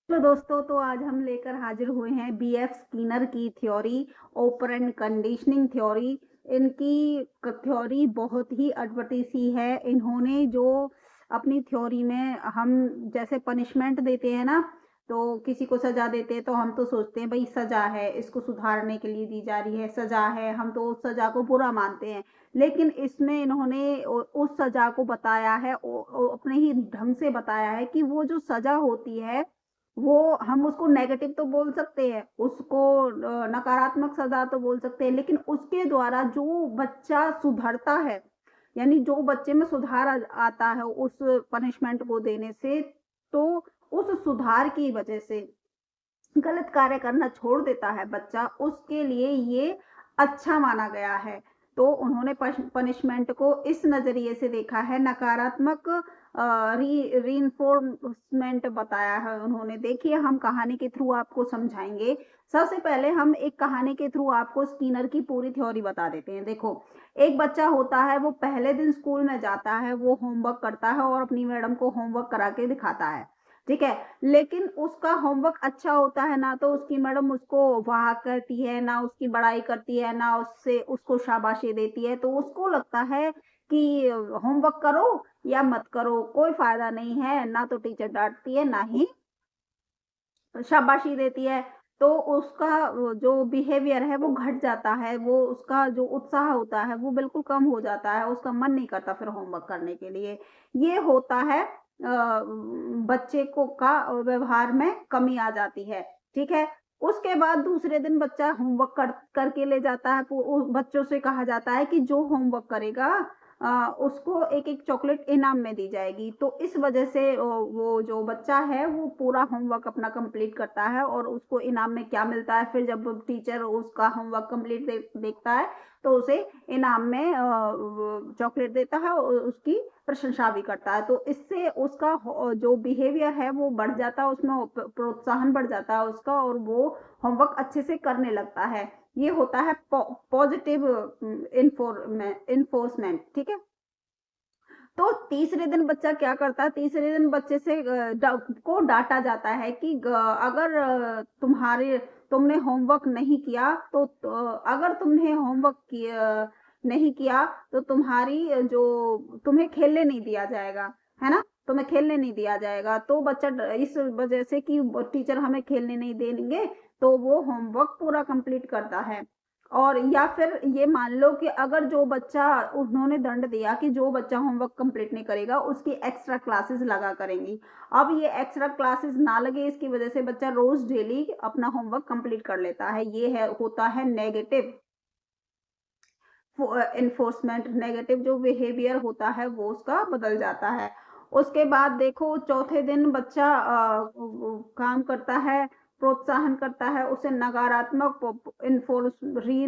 Hello दोस्तों, तो आज हम लेकर हाजिर हुए हैं बीएफ स्किनर की थ्योरी, ऑपरेंट कंडीशनिंग थ्योरी। इनकी थ्योरी बहुत ही अटपटी सी है। इन्होंने जो अपनी थ्योरी में हम जैसे पनिशमेंट देते हैं ना, तो किसी को सजा देते हैं तो हम तो सोचते हैं भाई सजा है, इसको सुधारने के लिए दी जा रही है, सजा है, हम तो उस सजा को बुरा मानते हैं। लेकिन इसमें इन्होंने उस सजा को बताया है, अपने ही ढंग से बताया है कि वो जो सजा होती है वो हम उसको नेगेटिव तो बोल सकते हैं, उसको नकारात्मक सजा तो बोल सकते हैं, लेकिन उसके द्वारा जो बच्चा सुधरता है, यानी जो बच्चे में सुधार आता है उस पनिशमेंट को देने से, तो उस सुधार की वजह से गलत कार्य करना छोड़ देता है बच्चा, उसके लिए ये अच्छा माना गया है। तो उन्होंने पनिशमेंट को इस नजरिए से देखा है, नकारात्मक रीइंफोर्समेंट बताया है उन्होंने। देखिए, हम कहानी के थ्रू आपको समझाएंगे। सबसे पहले हम एक कहानी के थ्रू आपको स्किनर की पूरी थ्योरी बता देते हैं। देखो, एक बच्चा होता है, वो पहले दिन स्कूल में जाता है, वो होमवर्क करता है और अपनी मैडम को होमवर्क करा के दिखाता है, ठीक है। लेकिन उसका होमवर्क अच्छा होता है ना, तो उसकी मैडम उसको वाह करती है, ना उसकी बड़ाई करती है, ना उससे उसको शाबाशी देती है। तो उसको लगता है कि होमवर्क करो या मत करो, कोई फायदा नहीं है, ना तो टीचर डांटती है ना ही शाबाशी देती है। तो उसका जो बिहेवियर है वो घट जाता है, वो उसका जो उत्साह होता है वो बिल्कुल कम हो जाता है, उसका मन नहीं करता फिर होमवर्क करने के लिए। ये होता है बच्चे को का व्यवहार में कमी आ जाती है, ठीक है। उसके बाद दूसरे दिन बच्चा होमवर्क करके ले जाता है, बच्चों से कहा जाता है कि जो होमवर्क करेगा उसको एक एक चॉकलेट इनाम में दी जाएगी। तो इस वजह से वो जो बच्चा है वो पूरा होमवर्क अपना कंप्लीट करता है और उसको इनाम में क्या मिलता है, फिर जब टीचर उसका होमवर्क कंप्लीट देखता है तो उसे इनाम में चॉकलेट देता है और उसकी प्रशंसा भी करता है। तो इससे उसका जो बिहेवियर है वो बढ़ जाता है, उसमें प्रोत्साहन बढ़ जाता है उसका, और वो होमवर्क अच्छे से करने लगता है। ये होता है पॉजिटिव इन्फोर्समेंट, ठीक है। तो तीसरे दिन बच्चा क्या करता है, तीसरे दिन बच्चे से को डांटा जाता है कि अगर तुम्हारे तुमने होमवर्क नहीं किया तो अगर तुमने होमवर्क किया नहीं किया तो तुम्हारी तुम्हें खेलने नहीं दिया जाएगा, है ना। तुम्हें खेलने नहीं दिया जाएगा। तो बच्चा इस वजह से कि टीचर हमें खेलने नहीं देंगे, तो वो होमवर्क पूरा कंप्लीट करता है। और या फिर ये मान लो कि अगर जो बच्चा, उन्होंने दंड दिया कि जो बच्चा होमवर्क कंप्लीट नहीं करेगा उसकी एक्स्ट्रा क्लासेस लगा करेंगी। अब ये एक्स्ट्रा क्लासेस ना लगे, इसकी वजह से बच्चा रोज डेली अपना होमवर्क कंप्लीट कर लेता है। ये है होता है नेगेटिव इन्फोर्समेंट। नेगेटिव जो बिहेवियर होता है वो उसका बदल जाता है। उसके बाद देखो, चौथे दिन बच्चा काम करता है, प्रोत्साहन करता है, उसे नकारात्मक री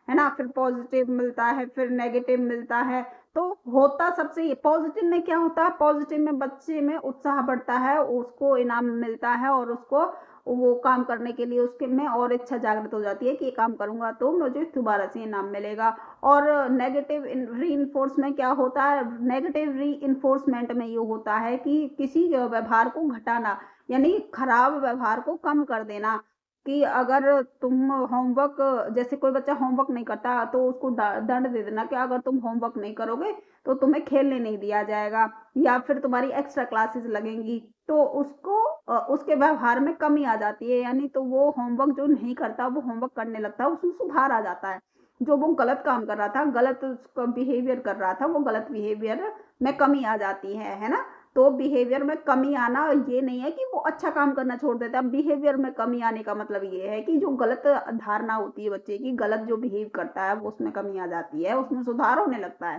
है ना। फिर पॉजिटिव मिलता है, फिर नेगेटिव मिलता है। तो होता सबसे ये पॉजिटिव में क्या होता है, पॉजिटिव में बच्चे में उत्साह बढ़ता है, उसको इनाम मिलता है और उसको वो काम करने के लिए उसके में और इच्छा जागृत हो जाती है कि ये काम करूंगा तो मुझे दोबारा से इनाम मिलेगा। और नेगेटिव री में क्या होता है, नेगेटिव री में ये होता है कि किसी व्यवहार को घटाना, यानी खराब व्यवहार को कम कर देना। कि अगर तुम होमवर्क, जैसे कोई बच्चा होमवर्क नहीं करता तो उसको दंड दे देना कि अगर तुम होमवर्क नहीं करोगे तो तुम्हें खेलने नहीं दिया जाएगा, या फिर तुम्हारी एक्स्ट्रा क्लासेस लगेंगी। तो उसको उसके व्यवहार में कमी आ जाती है, यानी तो वो होमवर्क जो नहीं करता वो होमवर्क करने लगता है, उसमें सुधार आ जाता है। जो वो गलत काम कर रहा था, गलत उसका बिहेवियर कर रहा था, वो गलत बिहेवियर में कमी आ जाती है ना। तो बिहेवियर में कमी आना ये नहीं है कि वो अच्छा काम करना छोड़ देता है। बिहेवियर में कमी आने का मतलब ये है कि जो गलत धारणा होती है बच्चे की, गलत जो बिहेव करता है वो उसमें कमी आ जाती है, उसमें सुधार होने लगता है,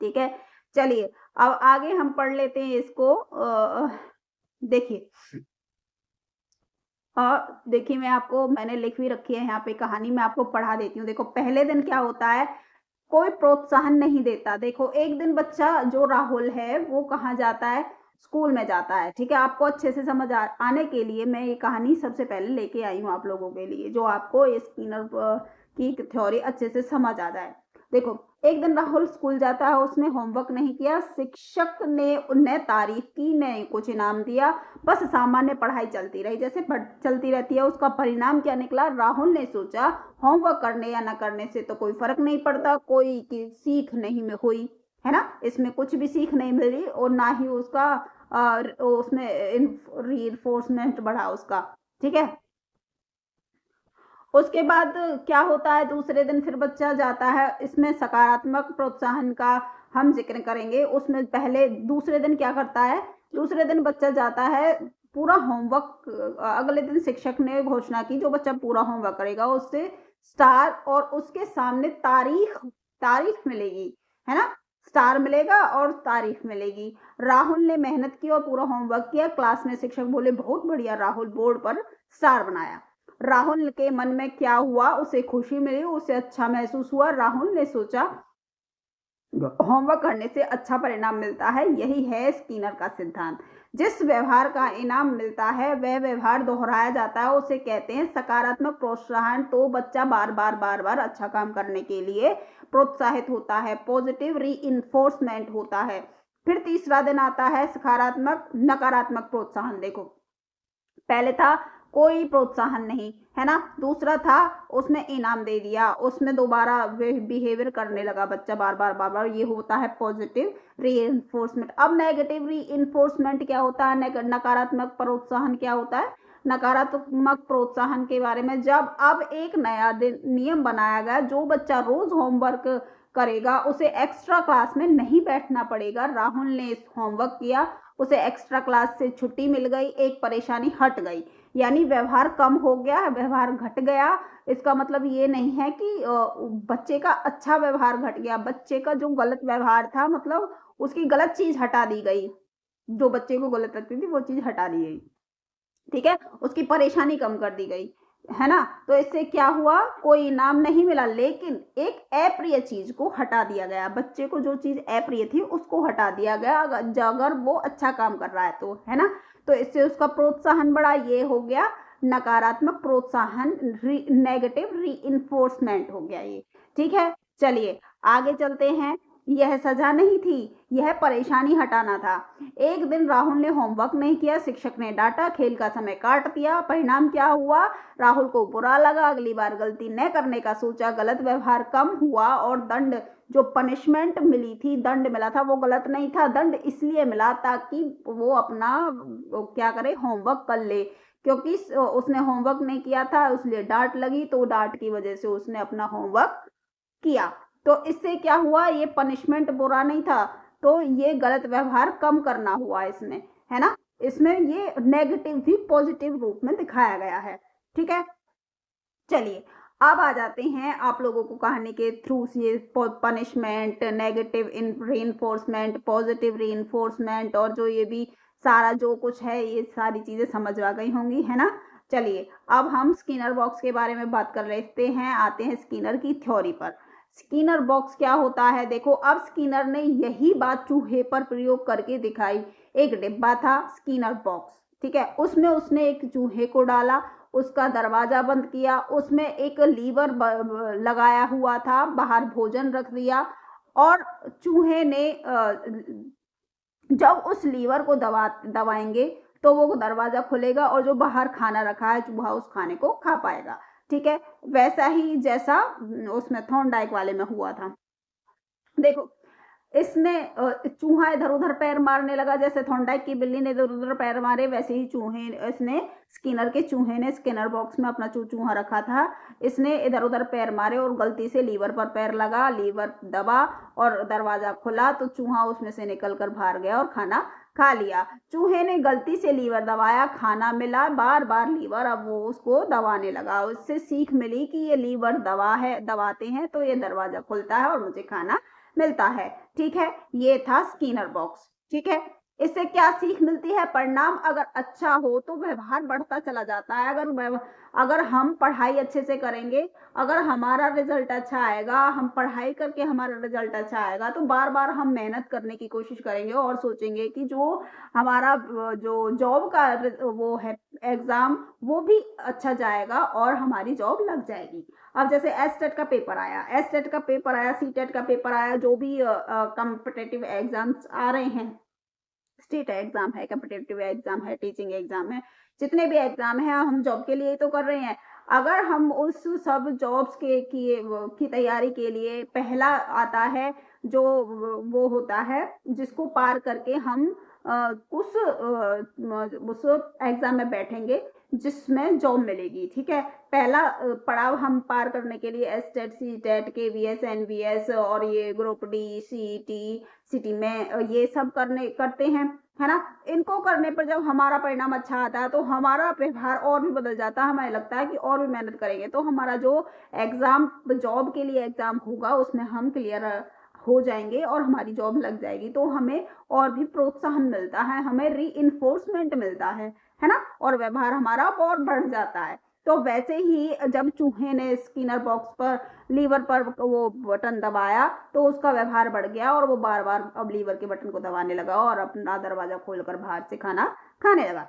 ठीक है। चलिए, अब आगे हम पढ़ लेते हैं इसको। देखिए, देखिए, मैंने लिख भी रखी है यहाँ पे कहानी, मैं आपको पढ़ा देती हूँ। देखो, पहले दिन क्या होता है, कोई प्रोत्साहन नहीं देता। देखो, एक दिन बच्चा जो राहुल है वो कहाँ जाता है, स्कूल में जाता है, ठीक है। आपको अच्छे से समझ आने के लिए मैं ये कहानी सबसे पहले लेके आई हूँ आप लोगों के लिए, जो आपको स्किनर की थ्योरी अच्छे से समझ आ जाए। देखो, एक दिन राहुल स्कूल जाता है, उसने होमवर्क नहीं किया, शिक्षक ने उन्हें तारीफ की, ने कुछ इनाम दिया, बस सामान्य पढ़ाई चलती रही, जैसे चलती रहती है। उसका परिणाम क्या निकला? राहुल ने सोचा होमवर्क करने या न करने से तो कोई फर्क नहीं पड़ता, कोई की सीख नहीं में हुई, है ना, इसमें कुछ भी सीख नहीं मिली और ना ही उसका उसमें रीइंफोर्समेंट बढ़ा उसका, ठीक है। उसके बाद क्या होता है, दूसरे दिन फिर बच्चा जाता है, इसमें सकारात्मक प्रोत्साहन का हम जिक्र करेंगे। उसमें पहले दूसरे दिन क्या करता है, दूसरे दिन बच्चा जाता है, पूरा होमवर्क, अगले दिन शिक्षक ने घोषणा की जो बच्चा पूरा होमवर्क करेगा उससे स्टार और उसके सामने तारीख तारीफ मिलेगी, है ना, स्टार मिलेगा और तारीफ मिलेगी। राहुल ने मेहनत की और पूरा होमवर्क किया, क्लास में शिक्षक बोले बहुत बढ़िया राहुल, बोर्ड पर स्टार बनाया। राहुल के मन में क्या हुआ, उसे खुशी मिली, उसे अच्छा महसूस हुआ। राहुल ने सोचा होमवर्क करने से अच्छा परिणाम मिलता है, यही है स्किनर का सिद्धांत। जिस व्यवहार का इनाम मिलता है वह व्यवहार दोहराया जाता है, उसे कहते हैं सकारात्मक प्रोत्साहन। तो बच्चा बार बार अच्छा काम करने के लिए प्रोत्साहित होता है, पॉजिटिव रीइंफोर्समेंट होता है। फिर तीसरा दिन आता है सकारात्मक नकारात्मक प्रोत्साहन। देखो, पहले था कोई प्रोत्साहन नहीं, है ना, दूसरा था उसने इनाम दे दिया, उसमें दोबारा बिहेवियर करने लगा बच्चा बार बार, ये होता है पॉजिटिव रीइंफोर्समेंट। अब नेगेटिव रीइंफोर्समेंट क्या होता है, नकारात्मक प्रोत्साहन क्या होता है। नकारात्मक प्रोत्साहन के बारे में, जब अब एक नया नियम बनाया गया, जो बच्चा रोज होमवर्क करेगा उसे एक्स्ट्रा क्लास में नहीं बैठना पड़ेगा। राहुल ने होमवर्क किया, उसे एक्स्ट्रा क्लास से छुट्टी मिल गई, एक परेशानी हट गई, यानी व्यवहार कम हो गया, व्यवहार घट गया। इसका मतलब ये नहीं है कि बच्चे का अच्छा व्यवहार घट गया, बच्चे का जो गलत व्यवहार था, मतलब उसकी गलत चीज हटा दी गई, जो बच्चे को गलत लगती थी वो चीज हटा दी गई, ठीक है, उसकी परेशानी कम कर दी गई, है ना। तो इससे क्या हुआ, कोई इनाम नहीं मिला, लेकिन एक अप्रिय चीज को हटा दिया गया, बच्चे को जो चीज अप्रिय थी उसको हटा दिया गया, अगर वो अच्छा काम कर रहा है तो, है ना। तो इससे उसका प्रोत्साहन बढ़ा, ये हो गया नकारात्मक प्रोत्साहन, नेगेटिव रीइंफोर्समेंट हो गया ये, ठीक है। चलिए आगे चलते हैं। यह सजा नहीं थी, यह परेशानी हटाना था। एक दिन राहुल ने होमवर्क नहीं किया, शिक्षक ने डांटा, खेल का समय काट दिया। परिणाम क्या हुआ, राहुल को बुरा लगा, अगली बार गलती न करने का सोचा, गलत व्यवहार कम हुआ और दंड, जो पनिशमेंट मिली थी, दंड मिला था, वो गलत नहीं था, दंड इसलिए मिला ताकि वो अपना क्या करे, होमवर्क कर ले, क्योंकि उसने होमवर्क नहीं किया था इसलिए डांट लगी, तो डांट की वजह से उसने अपना होमवर्क किया। तो इससे क्या हुआ, ये पनिशमेंट बुरा नहीं था, तो ये गलत व्यवहार कम करना हुआ इसमें, है ना। इसमें ये नेगेटिव भी पॉजिटिव रूप में दिखाया गया है, ठीक है। चलिए अब आ जाते हैं आप लोगों को कहानी के थ्रू ये punishment, negative reinforcement, positive reinforcement और जो ये भी सारा जो कुछ है, ये सारी चीजें समझ आ गई होंगी, है ना। चलिए अब हम स्किनर बॉक्स के बारे में बात कर लेते हैं, आते हैं स्किनर की थ्योरी पर। स्किनर बॉक्स क्या होता है, देखो अब स्किनर ने यही बात चूहे पर प्रयोग करके दिखाई। एक डिब्बा था स्किनर बॉक्स, ठीक है, उसमें उसने एक चूहे को डाला, उसका दरवाजा बंद किया, उसमें एक लीवर लगाया हुआ था, बाहर भोजन रख दिया और चूहे ने जब उस लीवर को दबाएंगे तो वो दरवाजा खुलेगा और जो बाहर खाना रखा है चूहा उस खाने को खा पाएगा, ठीक है। वैसा ही जैसा उसमें थॉर्नडाइक वाले में हुआ था। देखो इसने चूहा इधर उधर पैर मारने लगा, जैसे थॉर्नडाइक की बिल्ली ने इधर उधर पैर मारे, वैसे ही चूहे इसने स्किनर के चूहे ने स्किनर बॉक्स में अपना चूहा रखा था, इसने इधर उधर पैर मारे और गलती से लीवर पर पैर लगा, लीवर दबा और दरवाजा खुला, तो चूहा उसमें से निकल कर बाहर गया और खाना खा लिया। चूहे ने गलती से लीवर दबाया, खाना मिला, बार बार लीवर, अब वो उसको दबाने लगा, उससे सीख मिली कि ये लीवर दबाते हैं तो ये दरवाजा खुलता है और मुझे खाना मिलता है, ठीक है। ये था स्किनर बॉक्स, ठीक है। इससे क्या सीख मिलती है? परिणाम अगर अच्छा हो तो व्यवहार बढ़ता चला जाता है। अगर हम पढ़ाई अच्छे से करेंगे, अगर हमारा रिजल्ट अच्छा आएगा, हम पढ़ाई करके हमारा रिजल्ट अच्छा आएगा, तो बार-बार हम मेहनत करने की कोशिश करेंगे और सोचेंगे कि जो हमारा जो जॉब का वो है एग्ज़ाम, वो भी अच्छा जाएगा और हमारी जॉब लग जाएगी। अब जैसे एसटेट का पेपर आया, एसटेट का पेपर आया, सीटेट का पेपर आया, जो भी कॉम्पिटिटिव एग्ज़ाम्स आ रहे हैं, स्टेट एग्जाम है, कॉम्पिटिटिव एग्जाम है, टीचिंग एग्जाम है, जितने भी एग्जाम है हम जॉब के लिए ही तो कर रहे हैं। अगर हम उस सब जॉब्स की तैयारी के लिए पहला आता है जो वो होता है जिसको पार करके हम उस एग्जाम में बैठेंगे जिसमें जॉब मिलेगी, ठीक है। पहला पड़ाव हम पार करने के लिए एसटेट, सीटेट, केवीएस, एनवीएस और ये ग्रुप डी, सीईटी, सिटी में ये सब करते हैं, है ना। इनको करने पर जब हमारा परिणाम अच्छा आता है तो हमारा व्यवहार और भी बदल जाता है। हमें लगता है कि और भी मेहनत करेंगे तो हमारा जो एग्जाम जॉब के लिए एग्जाम होगा उसमें हम क्लियर हो जाएंगे और हमारी जॉब लग जाएगी। तो हमें और भी प्रोत्साहन मिलता है, हमें री इन्फोर्समेंट मिलता है ना, और व्यवहार हमारा और बढ़ जाता है। तो वैसे ही जब चूहे ने स्किनर बॉक्स पर लीवर पर वो बटन दबाया तो उसका व्यवहार बढ़ गया और वो बार बार अब लीवर के बटन को दबाने लगा और अपना दरवाजा खोलकर बाहर से खाना खाने लगा।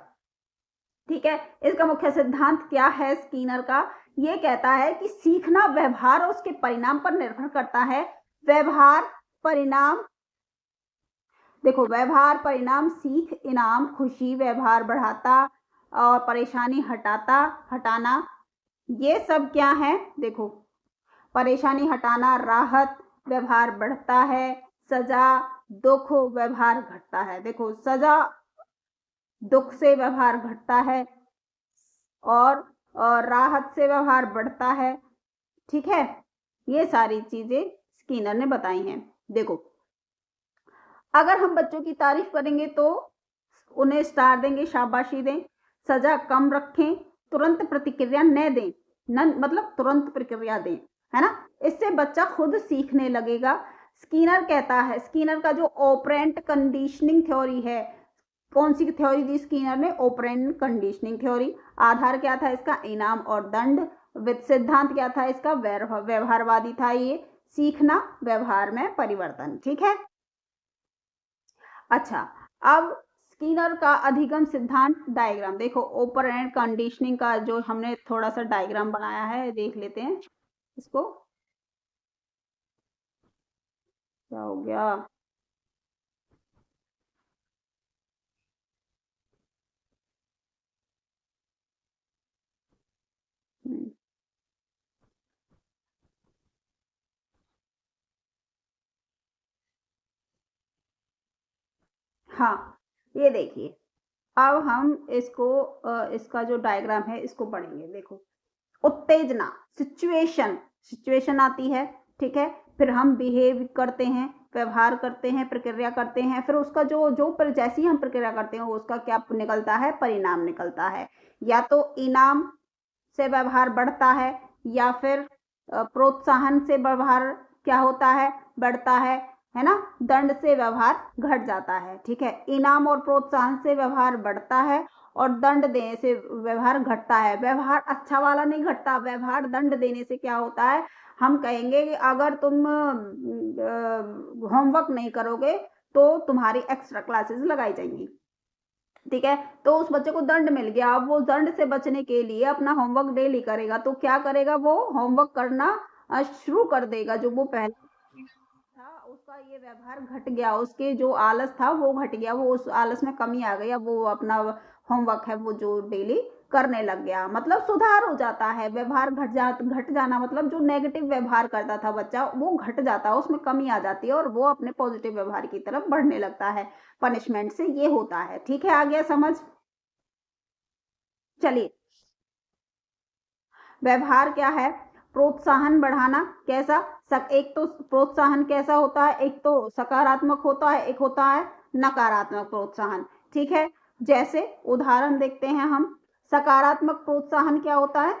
ठीक है, इसका मुख्य सिद्धांत क्या है स्किनर का? ये कहता है कि सीखना व्यवहार और उसके परिणाम पर निर्भर करता है। व्यवहार, परिणाम, देखो व्यवहार, परिणाम, सीख, इनाम, खुशी, व्यवहार बढ़ाता और परेशानी हटाना, ये सब क्या है? देखो, परेशानी हटाना, राहत, व्यवहार बढ़ता है, सजा, दुख, व्यवहार घटता है। देखो, सजा, दुख से व्यवहार घटता है और राहत से व्यवहार बढ़ता है। ठीक है, ये सारी चीजें स्किनर ने बताई हैं। देखो, अगर हम बच्चों की तारीफ करेंगे तो उन्हें स्टार देंगे, शाबाशी दें, सजा कम रखें, तुरंत प्रतिक्रिया न दें, न मतलब तुरंत प्रतिक्रिया दें, है ना। इससे बच्चा खुद सीखने लगेगा। स्किनर कहता है, स्किनर का जो ऑपरेंट कंडीशनिंग थ्योरी है, कौन सी थ्योरी दी स्किनर ने? Operant conditioning theory. आधार क्या था इसका? इनाम और दंड। सिद्धांत क्या था इसका? व्यवहारवादी था ये, सीखना, व्यवहार में परिवर्तन। ठीक है, अच्छा, अब स्किनर का अधिगम सिद्धांत डायग्राम देखो। ऑपरेंट कंडीशनिंग का जो हमने थोड़ा सा डायग्राम बनाया है, देख लेते हैं इसको। क्या हो गया? हम्म, हाँ, ये देखिए, अब हम इसको इसका जो डायग्राम है इसको पढ़ेंगे। देखो, उत्तेजना, सिचुएशन, सिचुएशन आती है, ठीक है, फिर हम बिहेव करते हैं, व्यवहार करते हैं, प्रक्रिया करते हैं, फिर उसका जो जो पर जैसी हम प्रक्रिया करते हैं उसका क्या निकलता है? परिणाम निकलता है। या तो इनाम से व्यवहार बढ़ता है या फिर प्रोत्साहन से व्यवहार क्या होता है? बढ़ता है ना। दंड से व्यवहार घट जाता है। ठीक है, इनाम और प्रोत्साहन से व्यवहार बढ़ता है और दंड देने से व्यवहार घटता है। व्यवहार अच्छा वाला नहीं घटता, व्यवहार दंड देने से क्या होता है? हम कहेंगे कि अगर तुम होमवर्क नहीं करोगे तो तुम्हारी एक्स्ट्रा क्लासेस लगाई जाएंगी। ठीक है, तो उस बच्चे को दंड मिल गया। अब वो दंड से बचने के लिए अपना होमवर्क डेली करेगा, तो क्या करेगा? वो होमवर्क करना शुरू कर देगा। जो वो पहले था उसका ये व्यवहार घट गया, उसके जो आलस था वो घट गया, वो उस आलस में कमी आ गई। अब वो अपना होमवर्क है वो जो डेली करने लग गया, मतलब सुधार हो जाता है। व्यवहार घट जाना मतलब जो नेगेटिव व्यवहार करता था बच्चा वो घट जाता है, उसमें कमी आ जाती है और वो अपने पॉजिटिव व्यवहार की तरफ बढ़ने लगता है। पनिशमेंट से ये होता है। ठीक है, आ गया समझ? चलिए, व्यवहार क्या है? प्रोत्साहन बढ़ाना। कैसा? एक तो प्रोत्साहन कैसा होता है? एक तो सकारात्मक होता है, एक होता है नकारात्मक प्रोत्साहन। ठीक है, जैसे उदाहरण देखते हैं हम। सकारात्मक प्रोत्साहन क्या होता है?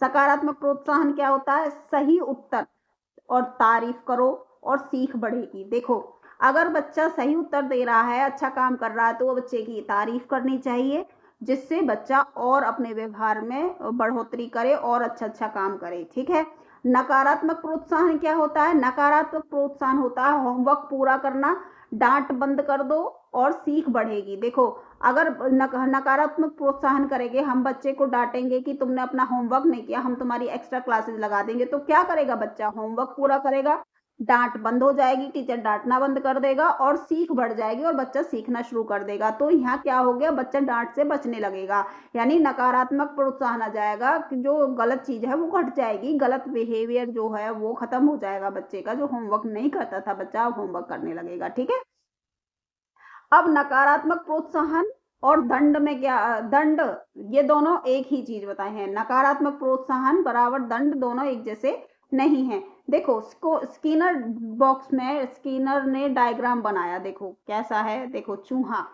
सकारात्मक प्रोत्साहन क्या होता है? सही उत्तर और तारीफ करो और सीख बढ़ेगी। देखो, अगर बच्चा सही उत्तर दे रहा है, अच्छा काम कर रहा है, तो वो बच्चे की तारीफ करनी चाहिए, जिससे बच्चा और अपने व्यवहार में बढ़ोतरी करे और अच्छा-अच्छा काम करे, ठीक है? नकारात्मक प्रोत्साहन क्या होता है? नकारात्मक प्रोत्साहन होता है होमवर्क पूरा करना, डाँट बंद कर दो और सीख बढ़ेगी। देखो, अगर नकारात्मक प्रोत्साहन करेंगे, हम बच्चे को डाँटेंगे कि तुमने अपना होमवर्क नहीं किया, हम तुम्हारी एक्स्ट्रा क्लासेस लगा देंगे, तो क्या करेगा बच्चा? होमवर्क पूरा करेगा, डाँट बंद हो जाएगी, टीचर डाँटना बंद कर देगा और सीख बढ़ जाएगी और बच्चा सीखना शुरू कर देगा। तो यहाँ क्या हो गया? बच्चा डाँट से बचने लगेगा, यानी नकारात्मक प्रोत्साहन आ जाएगा कि जो गलत चीज़ है वो घट जाएगी, गलत बिहेवियर जो है वो खत्म हो जाएगा बच्चे का, जो होमवर्क नहीं करता था बच्चा अब होमवर्क करने लगेगा, ठीक है? अब नकारात्मक प्रोत्साहन और दंड में क्या दंड, ये दोनों एक ही चीज बताए हैं। नकारात्मक प्रोत्साहन बराबर दंड दोनों एक जैसे नहीं है। देखो, स्किनर बॉक्स में स्किनर ने डायग्राम बनाया, देखो कैसा है, देखो चूहा,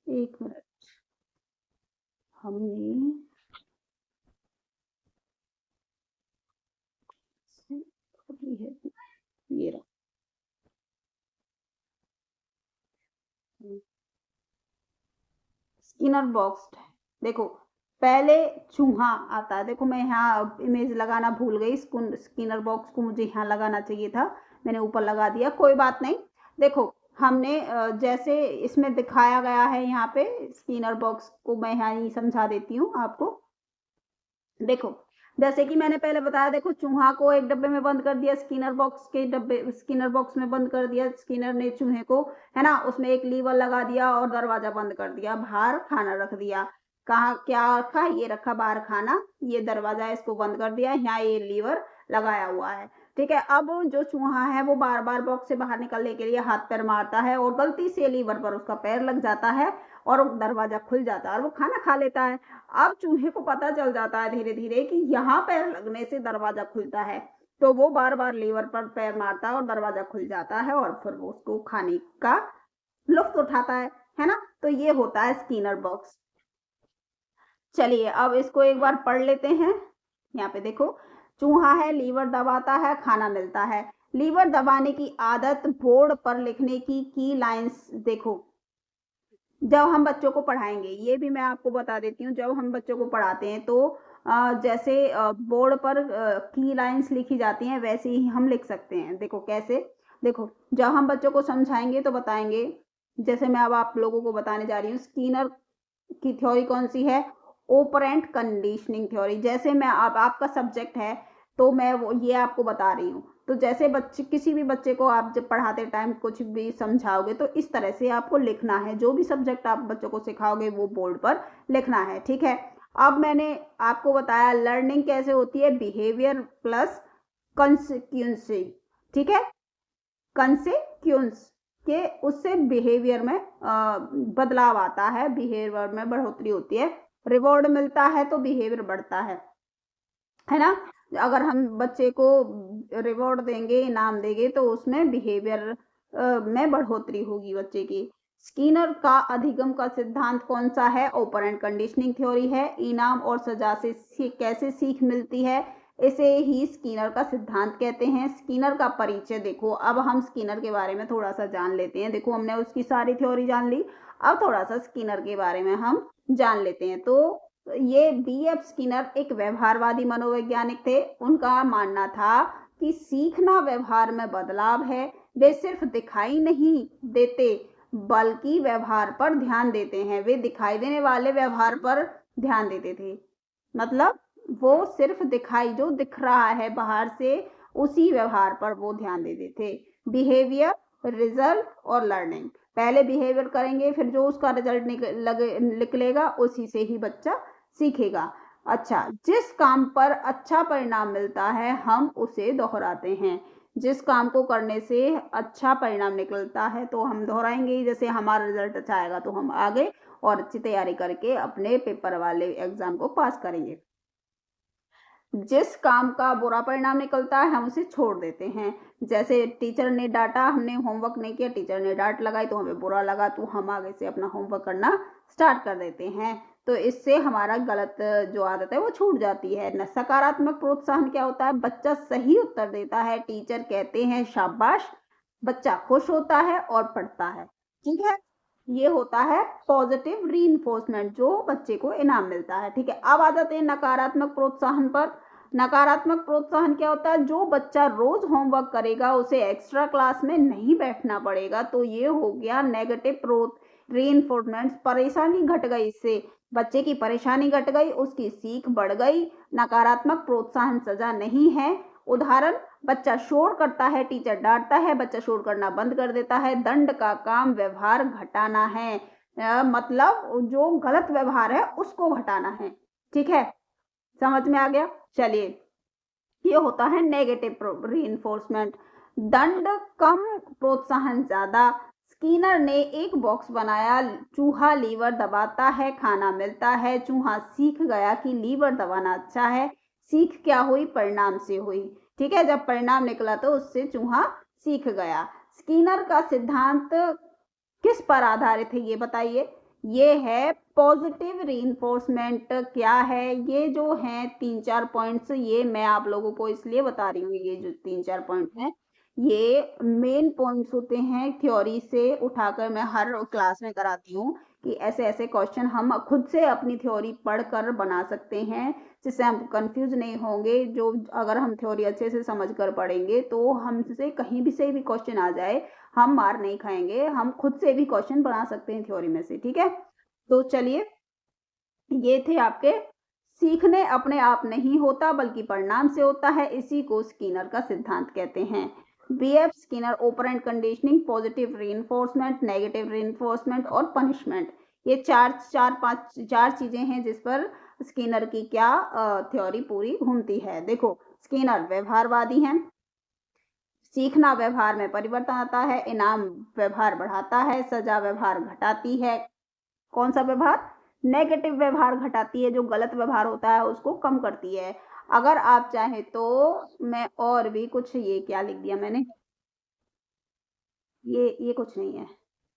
एक मिनट, हमने अभी है ये रहा, स्किनर बॉक्स है। देखो, पहले चूहा आता है, देखो मैं यहाँ इमेज लगाना भूल गई, स्किनर बॉक्स को मुझे यहाँ लगाना चाहिए था, मैंने ऊपर लगा दिया, कोई बात नहीं। देखो, हमने जैसे इसमें दिखाया गया है, यहाँ पे स्किनर बॉक्स को मैं यहाँ ही समझा देती हूँ आपको। देखो, जैसे कि मैंने पहले बताया, देखो चूहा को एक डब्बे में बंद कर दिया, स्किनर बॉक्स में बंद कर दिया स्किनर ने चूहे को, है ना? उसमें एक लीवर लगा दिया और दरवाजा बंद कर दिया, बाहर खाना रख दिया। कहा क्या रखा? ये रखा बाहर खाना, ये दरवाजा इसको बंद कर दिया, यहाँ ये लीवर लगाया हुआ है, ठीक है? अब जो चूहा है वो बार बार बॉक्स से बाहर निकलने के लिए हाथ पैर मारता है और गलती से लीवर पर उसका पैर लग जाता है और दरवाजा खुल जाता है और वो खाना खा लेता है। अब चूहे को पता चल जाता है धीरे धीरे कि यहाँ पैर लगने से दरवाजा खुलता है, तो वो बार बार लीवर पर पैर मारता है और दरवाजा खुल जाता है और फिर वो उसको खाने का लुफ्त उठाता है ना? तो ये होता है स्किनर बॉक्स। चलिए अब इसको एक बार पढ़ लेते हैं। यहाँ पे देखो, चूहा है, लीवर दबाता है, खाना मिलता है। लीवर दबाने की आदत, बोर्ड पर लिखने की लाइंस। देखो, जब हम बच्चों को पढ़ाएंगे, ये भी मैं आपको बता देती हूँ, जब हम बच्चों को पढ़ाते हैं तो जैसे बोर्ड पर की लाइंस लिखी जाती हैं वैसे ही हम लिख सकते हैं। देखो कैसे, देखो जब हम बच्चों को समझाएंगे तो बताएंगे, जैसे मैं अब आप लोगों को बताने जा रही हूँ, स्किनर की थ्योरी कौन सी है? Operant conditioning theory. जैसे मैं अब आपका सब्जेक्ट है तो मैं वो ये आपको बता रही हूँ, तो जैसे बच्चे, किसी भी बच्चे को आप जब पढ़ाते टाइम कुछ भी समझाओगे तो इस तरह से आपको लिखना है, जो भी सब्जेक्ट आप बच्चों को सिखाओगे वो बोर्ड पर लिखना है, ठीक है? अब मैंने आपको बताया लर्निंग कैसे होती है, बिहेवियर प्लस कंसिक्वेंसी, ठीक है? कंसिक्वेंस के उससे बिहेवियर में बदलाव आता है, बिहेवियर में बढ़ोतरी होती है, रिवॉर्ड मिलता है तो बिहेवियर बढ़ता है ना? अगर हम बच्चे को रिवॉर्ड देंगे, इनाम देंगे, तो उसमें बिहेवियर में बढ़ोतरी होगी बच्चे की। स्किनर का अधिगम का सिद्धांत कौन सा है? ऑपरेंट कंडीशनिंग थ्योरी है। इनाम और सजा से कैसे सीख मिलती है, इसे ही स्किनर का सिद्धांत कहते हैं। स्किनर का परिचय देखो, अब हम स्किनर के बारे में थोड़ा सा जान लेते हैं। देखो हमने उसकी सारी थ्योरी जान ली, अब थोड़ा सा स्किनर के बारे में हम जान लेते हैं। तो ये बी.एफ. स्किनर एक व्यवहारवादी मनोवैज्ञानिक थे। उनका मानना था कि सीखना व्यवहार में बदलाव है, वे सिर्फ दिखाई नहीं देते बल्कि व्यवहार पर ध्यान देते हैं। वे दिखाई देने वाले व्यवहार पर ध्यान देते थे, मतलब वो सिर्फ दिखाई, जो दिख रहा है बाहर से, उसी व्यवहार पर वो ध्यान देते थे। बिहेवियर, रिजल्ट और लर्निंग, पहले बिहेवियर करेंगे फिर जो उसका रिजल्ट निकलेगा उसी से ही बच्चा सीखेगा। अच्छा, जिस काम पर अच्छा परिणाम मिलता है हम उसे दोहराते हैं। जिस काम को करने से अच्छा परिणाम निकलता है तो हम दोहराएंगे, जैसे हमारा रिजल्ट अच्छा आएगा तो हम आगे और अच्छी तैयारी करके अपने पेपर वाले एग्जाम को पास करेंगे। जिस काम का बुरा परिणाम निकलता है हम उसे छोड़ देते हैं। जैसे टीचर ने डांटा, हमने होमवर्क नहीं किया, टीचर ने डांट लगाई तो हमें बुरा लगा, तो हम आगे से अपना होमवर्क करना स्टार्ट कर देते हैं। तो इससे हमारा गलत जो आदत है वो छूट जाती है। न सकारात्मक प्रोत्साहन क्या होता है? बच्चा सही उत्तर देता है, टीचर कहते हैं शाबाश, बच्चा खुश होता है और पढ़ता है। ठीक है, ये होता है पॉजिटिव रीइंफोर्समेंट, जो बच्चे को इनाम मिलता है। ठीक है, अब आ जाते हैं नकारात्मक प्रोत्साहन पर। नकारात्मक प्रोत्साहन क्या होता है? जो बच्चा रोज होमवर्क करेगा उसे एक्स्ट्रा क्लास में नहीं बैठना पड़ेगा, तो ये हो गया नेगेटिव रीइंफोर्समेंट। परेशानी घट गई, इससे बच्चे की परेशानी घट गई, उसकी सीख बढ़ गई। नकारात्मक प्रोत्साहन सजा नहीं है। उदाहरण, बच्चा शोर करता है, टीचर डांटता है, बच्चा शोर करना बंद कर देता है। दंड का काम व्यवहार घटाना है, मतलब जो गलत व्यवहार है उसको घटाना है। ठीक है, समझ में आ गया? चलिए, ये होता है नेगेटिव रीइंफोर्समेंट। दंड कम, प्रोत्साहन ज्यादा। स्कीनर ने एक बॉक्स बनाया, चूहा लीवर दबाता है, खाना मिलता है। चूहा सीख गया कि लीवर दबाना अच्छा है। सीख क्या हुई? परिणाम से हुई। ठीक है, जब परिणाम निकला तो उससे चूहा सीख गया। स्कीनर का सिद्धांत किस पर आधारित है ये बताइए? ये है पॉजिटिव रीइंफोर्समेंट। क्या है? ये जो है 3-4 पॉइंट्स, ये मैं आप लोगों को इसलिए बता रही हूँ, ये जो 3-4 पॉइंट हैं ये मेन पॉइंट्स होते हैं। थ्योरी से उठाकर मैं हर क्लास में कराती हूँ कि ऐसे ऐसे क्वेश्चन हम खुद से अपनी थ्योरी पढ़कर बना सकते हैं, जिससे हम कंफ्यूज नहीं होंगे। जो अगर हम थ्योरी अच्छे से समझ कर पढ़ेंगे तो हमसे कहीं भी से भी क्वेश्चन आ जाए हम मार नहीं खाएंगे, हम खुद से भी क्वेश्चन बना सकते हैं थ्योरी में से। ठीक है, तो चलिए, ये थे आपके सीखने अपने आप नहीं होता बल्कि परिणाम से होता है, इसी को स्किनर का सिद्धांत कहते हैं। BF Skinner, operant conditioning, positive reinforcement, negative reinforcement और पनिशमेंट, ये चार चीजें हैं जिस पर स्किनर की क्या थ्योरी पूरी घूमती है। देखो, स्किनर व्यवहारवादी हैं। सीखना व्यवहार में परिवर्तन आता है, इनाम व्यवहार बढ़ाता है, सजा व्यवहार घटाती है। कौन सा व्यवहार? नेगेटिव व्यवहार घटाती है, जो गलत व्यवहार होता है उसको कम करती है। अगर आप चाहें तो मैं और भी कुछ, ये क्या लिख दिया मैंने, ये कुछ नहीं है,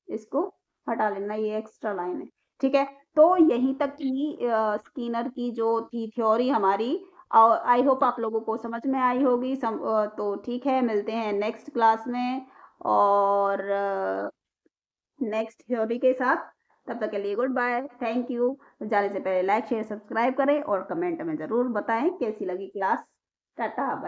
इसको हटा लेना, ये एक्स्ट्रा लाइन है। ठीक है, तो यहीं तक की स्किनर की जो थी थ्योरी हमारी, आई होप आप लोगों को समझ में आई होगी। तो ठीक है, मिलते हैं नेक्स्ट क्लास में और नेक्स्ट थ्योरी के साथ। तब तक के लिए गुड बाय, थैंक यू। जाने से पहले लाइक शेयर सब्सक्राइब करें और कमेंट में जरूर बताएं कैसी लगी क्लास। Tata bye.